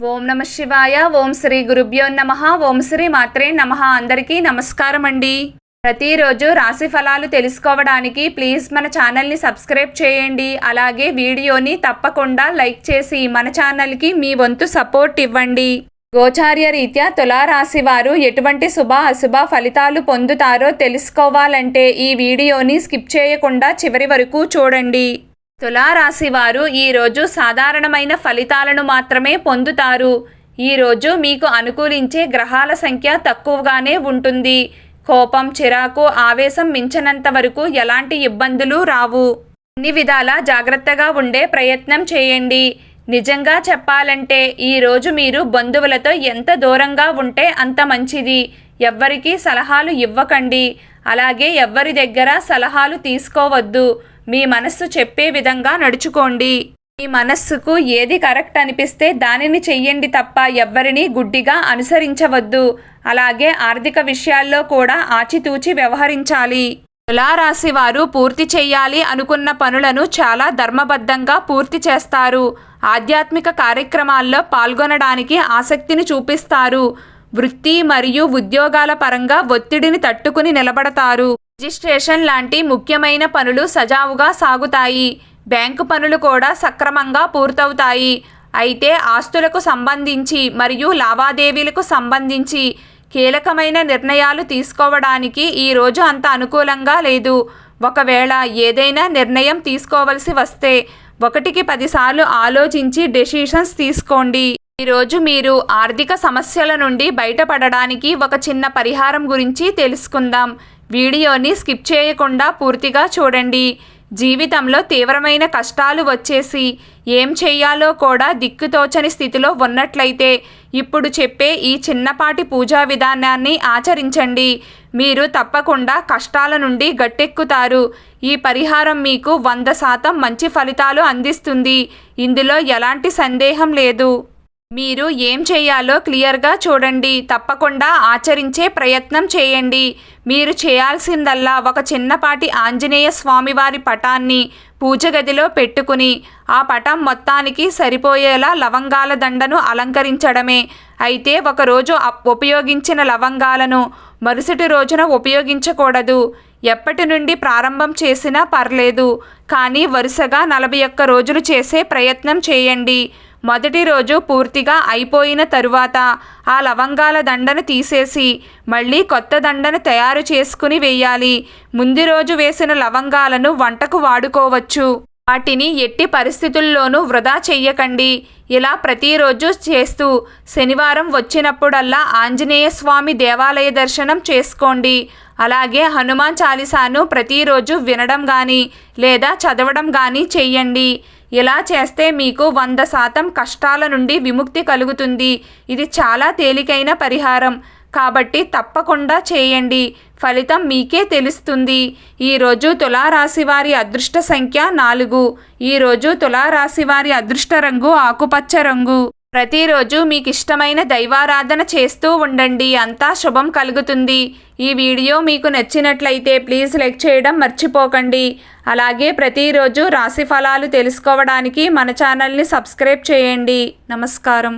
ఓం నమ శివాయ. ఓం శ్రీ గురుభ్యో నమః. ఓం శ్రీ మాత్రే నమః. అందరికీ నమస్కారం అండి. ప్రతిరోజు రాశి ఫలాలు తెలుసుకోవడానికి ప్లీజ్ మన ఛానల్ని సబ్స్క్రైబ్ చేయండి. అలాగే వీడియోని తప్పకుండా లైక్ చేసి మన ఛానల్కి మీ వంతు సపోర్ట్ ఇవ్వండి. గోచార్య రీత్యా తులారాశి వారు ఎటువంటి శుభ అశుభ ఫలితాలు పొందుతారో తెలుసుకోవాలంటే ఈ వీడియోని స్కిప్ చేయకుండా చివరి వరకు చూడండి. తులారాశి వారు ఈరోజు సాధారణమైన ఫలితాలను మాత్రమే పొందుతారు. ఈరోజు మీకు అనుకూలించే గ్రహాల సంఖ్య తక్కువగానే ఉంటుంది. కోపం, చిరాకు, ఆవేశం మించినంత వరకు ఎలాంటి ఇబ్బందులు రావు. అన్ని విధాలా జాగ్రత్తగా ఉండే ప్రయత్నం చేయండి. నిజంగా చెప్పాలంటే ఈరోజు మీరు బంధువులతో ఎంత దూరంగా ఉంటే అంత మంచిది. ఎవ్వరికీ సలహాలు ఇవ్వకండి. అలాగే ఎవ్వరి దగ్గర సలహాలు తీసుకోవద్దు. మీ మనస్సు చెప్పే విధంగా నడుచుకోండి. మీ మనస్సుకు ఏది కరెక్ట్ అనిపిస్తే దానిని చెయ్యండి తప్ప ఎవ్వరిని గుడ్డిగా అనుసరించవద్దు. అలాగే ఆర్థిక విషయాల్లో కూడా ఆచితూచి వ్యవహరించాలి. తులారాశి వారు పూర్తి చేయాలి అనుకున్న పనులను చాలా ధర్మబద్ధంగా పూర్తి చేస్తారు. ఆధ్యాత్మిక కార్యక్రమాల్లో పాల్గొనడానికి ఆసక్తిని చూపిస్తారు. వృత్తి మరియు ఉద్యోగాల పరంగా ఒత్తిడిని తట్టుకుని నిలబడతారు. రిజిస్ట్రేషన్ లాంటి ముఖ్యమైన పనులు సజావుగా సాగుతాయి. బ్యాంకు పనులు కూడా సక్రమంగా పూర్తవుతాయి. అయితే ఆస్తులకు సంబంధించి మరియు లావాదేవీలకు సంబంధించి కీలకమైన నిర్ణయాలు తీసుకోవడానికి ఈరోజు అంత అనుకూలంగా లేదు. ఒకవేళ ఏదైనా నిర్ణయం తీసుకోవలసి వస్తే 1కి 10 సార్లు ఆలోచించి డెసిషన్స్ తీసుకోండి. ఈరోజు మీరు ఆర్థిక సమస్యల నుండి బయటపడడానికి ఒక చిన్న పరిహారం గురించి తెలుసుకుందాం. వీడియోని స్కిప్ చేయకుండా పూర్తిగా చూడండి. జీవితంలో తీవ్రమైన కష్టాలు వచ్చేసి ఏం చెయ్యాలో కూడా దిక్కుతోచని స్థితిలో ఉన్నట్లయితే ఇప్పుడు చెప్పే ఈ చిన్నపాటి పూజా విధానాన్ని ఆచరించండి. మీరు తప్పకుండా కష్టాల నుండి గట్టెక్కుతారు. ఈ పరిహారం మీకు 100% మంచి ఫలితాలు అందిస్తుంది. ఇందులో ఎలాంటి సందేహం లేదు. మీరు ఏం చేయాలో క్లియర్గా చూడండి. తప్పకుండా ఆచరించే ప్రయత్నం చేయండి. మీరు చేయాల్సిందల్లా ఒక చిన్నపాటి ఆంజనేయ స్వామివారి పటాన్ని పూజ గదిలో పెట్టుకుని ఆ పటం మొత్తానికి సరిపోయేలా లవంగాల దండను అలంకరించడమే. అయితే ఒకరోజు ఉపయోగించిన లవంగాలను మరుసటి రోజున ఉపయోగించకూడదు. ఎప్పటి నుండి ప్రారంభం చేసినా పర్లేదు, కానీ వరుసగా 41 రోజులు చేసే ప్రయత్నం చేయండి. మొదటి రోజు పూర్తిగా అయిపోయిన తరువాత ఆ లవంగాల దండను తీసేసి మళ్ళీ కొత్త దండను తయారు చేసుకుని వేయాలి. ముందు రోజు వేసిన లవంగాలను వంటకు వాడుకోవచ్చు. వాటిని ఎట్టి పరిస్థితుల్లోనూ వృధా చెయ్యకండి. ఇలా ప్రతిరోజు చేస్తూ శనివారం వచ్చినప్పుడల్లా ఆంజనేయ స్వామి దేవాలయ దర్శనం చేసుకోండి. అలాగే హనుమాన్ చాలీసాను ప్రతిరోజు వినడం కానీ లేదా చదవడం కానీ చెయ్యండి. ఇలా చేస్తే మీకు 100% కష్టాల నుండి విముక్తి కలుగుతుంది. ఇది చాలా తేలికైన పరిహారం కాబట్టి తప్పకుండా చేయండి. ఫలితం మీకే తెలుస్తుంది. ఈరోజు తులారాశి వారి అదృష్ట సంఖ్య 4. ఈరోజు తులారాశి వారి అదృష్ట రంగు ఆకుపచ్చ రంగు. ప్రతిరోజు మీకు ఇష్టమైన దైవారాధన చేస్తూ ఉండండి. అంతా శుభం కలుగుతుంది. ఈ వీడియో మీకు నచ్చినట్లయితే ప్లీజ్ లైక్ చేయడం మర్చిపోకండి. అలాగే ప్రతిరోజు రాశి ఫలాలు తెలుసుకోవడానికి మన ఛానల్ని సబ్స్క్రైబ్ చేయండి. నమస్కారం.